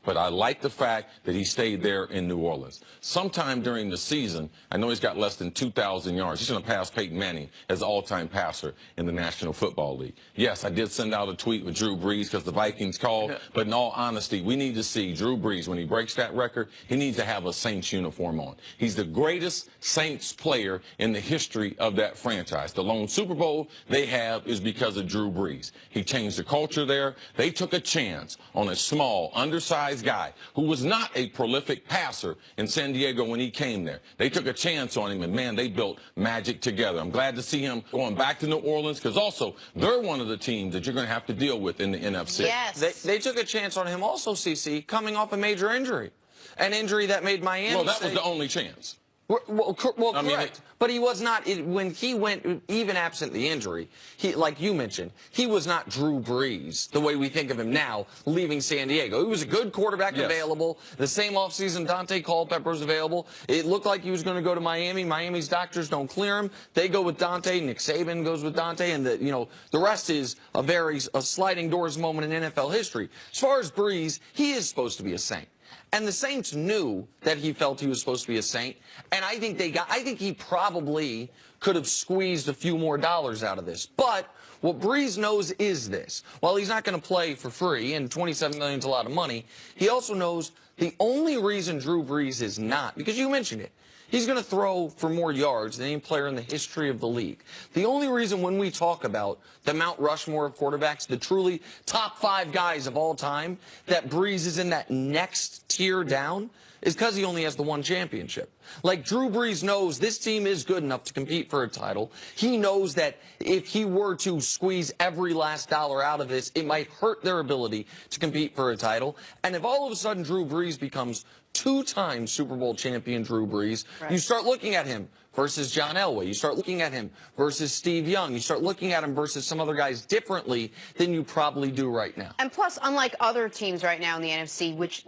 but I like the fact that he stayed there in New Orleans. Sometime during the season, I know he's got less than 2,000 yards. He's going to pass Peyton Manning as the all-time passer in the National Football League. Yes, I did send out a tweet with Drew Brees because the Vikings called, but in all honesty, we need to see Drew Brees, when he breaks that record, he needs to have a Saints uniform on. He's the greatest Saints player in the history of that franchise. The lone Super Bowl they have is because of Drew Brees. He changed the culture there. They took a chance on a small, undersized guy who was not a prolific passer in San Diego when he came there. They took a chance on him, and, man, they built magic together. I'm glad to see him going back to New Orleans because also they're one of the teams that you're going to have to deal with in the NFC. Yes. They took a chance on him also, CC, coming off a major injury. An injury that made Miami Well, that was the only chance. Well, correct. But he was not, when he went, even absent the injury, he, like you mentioned, he was not Drew Brees, the way we think of him now, leaving San Diego. He was a good quarterback available. The same offseason, Dante Culpepper was available. It looked like he was going to go to Miami. Miami's doctors don't clear him. They go with Dante. Nick Saban goes with Dante. And, the rest is a sliding doors moment in NFL history. As far as Brees, he is supposed to be a Saint. And the Saints knew that he felt he was supposed to be a Saint. And I think he probably could have squeezed a few more dollars out of this. But what Brees knows is this. While he's not going to play for free, and $27 million is a lot of money, he also knows the only reason Drew Brees is not, because you mentioned it, he's going to throw for more yards than any player in the history of the league. The only reason when we talk about the Mount Rushmore of quarterbacks, the truly top 5 guys of all time, that Brees is in that next tier down, is because he only has the one championship. Like, Drew Brees knows this team is good enough to compete for a title. He knows that if he were to squeeze every last dollar out of this, it might hurt their ability to compete for a title. And if all of a sudden Drew Brees becomes 2-time Super Bowl champion Drew Brees, you start looking at him versus John Elway. You start looking at him versus Steve Young. You start looking at him versus some other guys differently than you probably do right now. And plus, unlike other teams right now in the NFC, which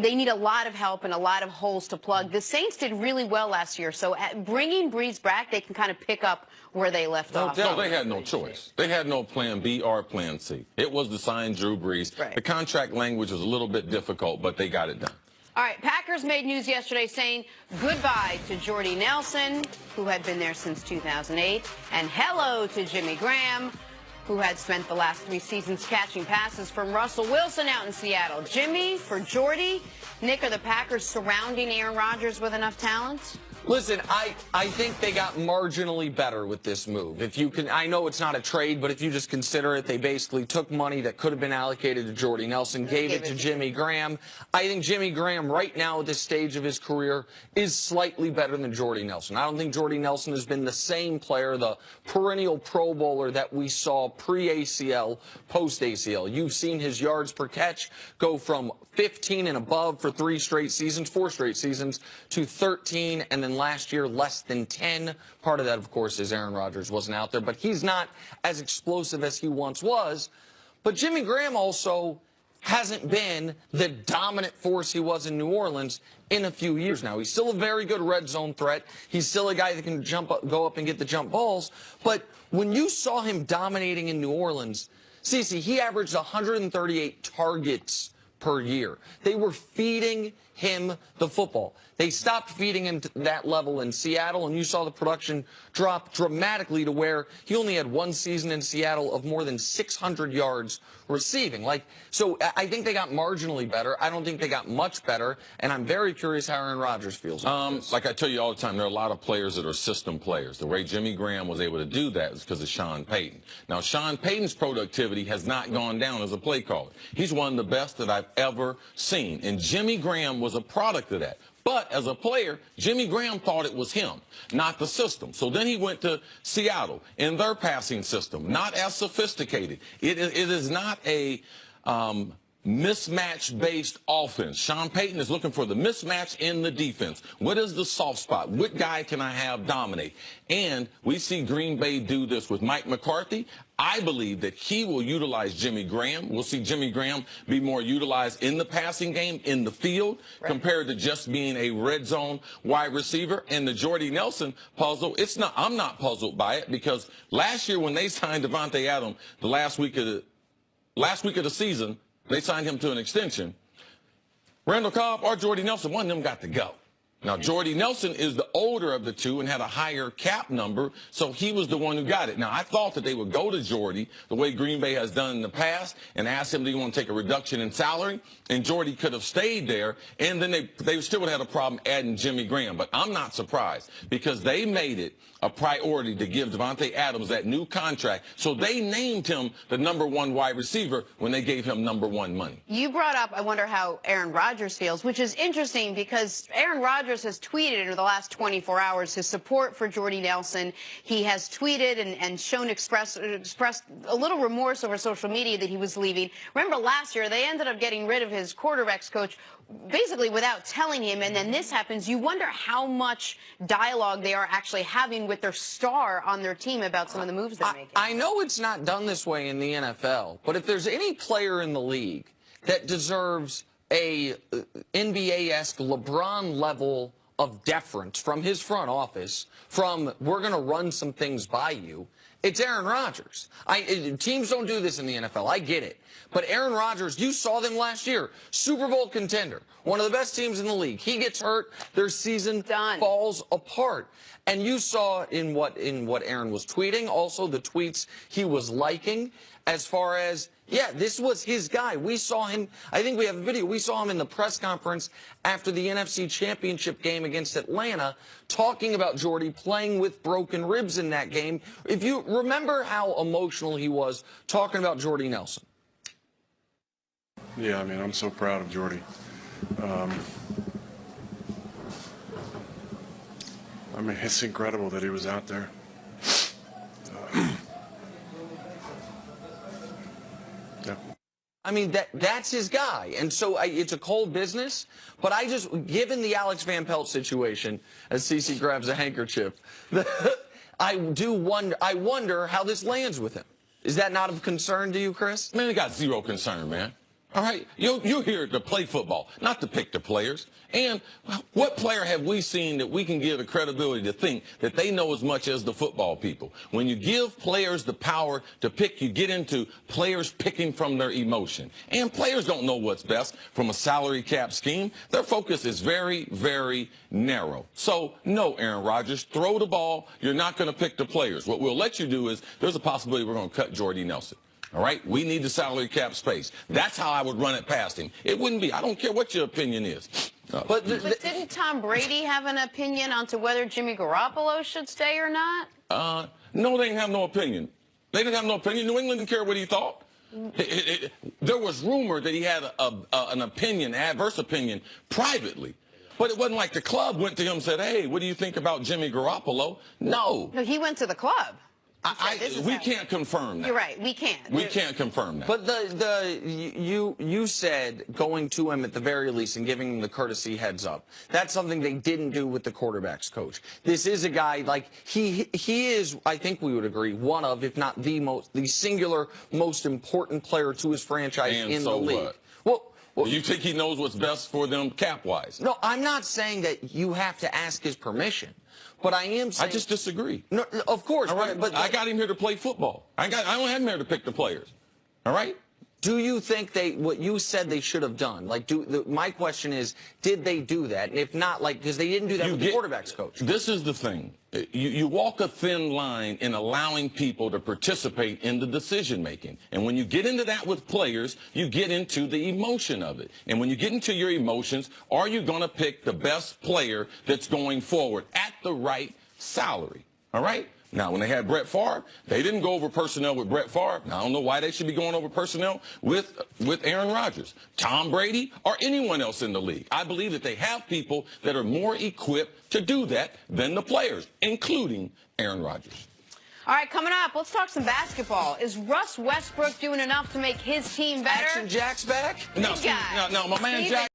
they need a lot of help and a lot of holes to plug, the Saints did really well last year. So bringing Brees back, they can kind of pick up where they left off. No, they had no choice. They had no plan B or plan C. It was to sign Drew Brees. The contract language was a little bit difficult, but they got it done. All right, Packers made news yesterday saying goodbye to Jordy Nelson, who had been there since 2008, and hello to Jimmy Graham, who had spent the last 3 seasons catching passes from Russell Wilson out in Seattle. Jimmy, for Jordy, Nick, are the Packers surrounding Aaron Rodgers with enough talent? Listen, I think they got marginally better with this move. If you can, I know it's not a trade, but if you just consider it, they basically took money that could have been allocated to Jordy Nelson, gave it to Jimmy Graham. I think Jimmy Graham right now at this stage of his career is slightly better than Jordy Nelson. I don't think Jordy Nelson has been the same player, the perennial Pro Bowler that we saw pre-ACL, post-ACL. You've seen his yards per catch go from 15 and above for 4 straight seasons, to 13, and then last year less than 10. Part of that, of course, is Aaron Rodgers wasn't out there, but he's not as explosive as he once was. But Jimmy Graham also hasn't been the dominant force he was in New Orleans in a few years now. He's still a very good red zone threat. He's still a guy that can go up and get the jump balls. But when you saw him dominating in New Orleans, CeCe, he averaged 138 targets per year. They were feeding him the football. They stopped feeding him to that level in Seattle, and you saw the production drop dramatically to where he only had 1 season in Seattle of more than 600 yards receiving. So I think they got marginally better. I don't think they got much better, and I'm very curious how Aaron Rodgers feels. Like I tell you all the time, there are a lot of players that are system players. The way Jimmy Graham was able to do that is because of Sean Payton. Now, Sean Payton's productivity has not gone down as a play caller. He's one of the best that I've ever seen, and Jimmy Graham was a product of that. But as a player, Jimmy Graham thought it was him, not the system. So then he went to Seattle in their passing system, not as sophisticated. It is not a mismatch-based offense. Sean Payton is looking for the mismatch in the defense. What is the soft spot? What guy can I have dominate? And we see Green Bay do this with Mike McCarthy. I believe that he will utilize Jimmy Graham. We'll see Jimmy Graham be more utilized in the passing game, in the field, compared to just being a red zone wide receiver. And the Jordy Nelson puzzle, I'm not puzzled by it, because last year when they signed Devontae Adams, the last week of the season, they signed him to an extension. Randall Cobb or Jordy Nelson, one of them got to go. Now, Jordy Nelson is the older of the two and had a higher cap number, so he was the one who got it. Now, I thought that they would go to Jordy the way Green Bay has done in the past and ask him, do you want to take a reduction in salary? And Jordy could have stayed there, and then they still would have had a problem adding Jimmy Graham. But I'm not surprised because they made it a priority to give Devontae Adams that new contract, so they named him the #1 wide receiver when they gave him #1 money. You brought up, I wonder how Aaron Rodgers feels, which is interesting because Aaron Rodgers has tweeted in the last 24 hours his support for Jordy Nelson. He has tweeted and expressed a little remorse over social media that he was leaving. Remember last year, they ended up getting rid of his quarterbacks coach basically without telling him, and then this happens. You wonder how much dialogue they are actually having with their star on their team about some of the moves they're making. I know it's not done this way in the NFL, but if there's any player in the league that deserves a NBA-esque LeBron level of deference from his front office, from we're going to run some things by you, it's Aaron Rodgers. Teams don't do this in the NFL. I get it. But Aaron Rodgers, you saw them last year. Super Bowl contender. One of the best teams in the league. He gets hurt. Their season falls apart. And you saw in what Aaron was tweeting, also the tweets he was liking, as far as, yeah, this was his guy. We saw him, I think we have a video, we saw him in the press conference after the NFC Championship game against Atlanta, talking about Jordy playing with broken ribs in that game. If you remember how emotional he was talking about Jordy Nelson. Yeah, I mean, I'm so proud of Jordy. I mean, it's incredible that he was out there. Yeah. I mean, that's his guy. And so it's a cold business. But given the Alex Van Pelt situation, as CeCe grabs a handkerchief, I wonder how this lands with him. Is that not of concern to you, Chris? Man, he got zero concern, man. All right, you're here to play football, not to pick the players. And what player have we seen that we can give the credibility to think that they know as much as the football people? When you give players the power to pick, you get into players picking from their emotion. And players don't know what's best from a salary cap scheme. Their focus is very, very narrow. So, no, Aaron Rodgers, throw the ball. You're not going to pick the players. What we'll let you do is there's a possibility we're going to cut Jordy Nelson. All right? We need the salary cap space. That's how I would run it past him. It wouldn't be. I don't care what your opinion is. But didn't Tom Brady have an opinion onto whether Jimmy Garoppolo should stay or not? No, they didn't have no opinion. They didn't have no opinion. New England didn't care what he thought. There was rumor that he had an opinion, adverse opinion, privately. But it wasn't like the club went to him and said, hey, what do you think about Jimmy Garoppolo? No. No, he went to the club. We can't confirm that. You're right. We can't. We can't confirm that. But you said going to him at the very least and giving him the courtesy heads up. That's something they didn't do with the quarterbacks coach. This is a guy like he is. I think we would agree one of, if not the singular most important player to his franchise in the league. What? Well, do you think he knows what's best for them cap-wise? No, I'm not saying that you have to ask his permission. But I am saying... I just disagree. No, of course. All right, but I got him here to play football. I don't have him here to pick the players. All right? Do you think what you said they should have done? Like, my question is, did they do that? And if not, like, because they didn't do that with the quarterbacks coach. This is the thing. You walk a thin line in allowing people to participate in the decision-making. And when you get into that with players, you get into the emotion of it. And when you get into your emotions, are you going to pick the best player that's going forward at the right salary? All right? Now, when they had Brett Favre, they didn't go over personnel with Brett Favre. Now, I don't know why they should be going over personnel with Aaron Rodgers, Tom Brady, or anyone else in the league. I believe that they have people that are more equipped to do that than the players, including Aaron Rodgers. All right, coming up, let's talk some basketball. Is Russ Westbrook doing enough to make his team better? Action Jack's back? No, my man Jack.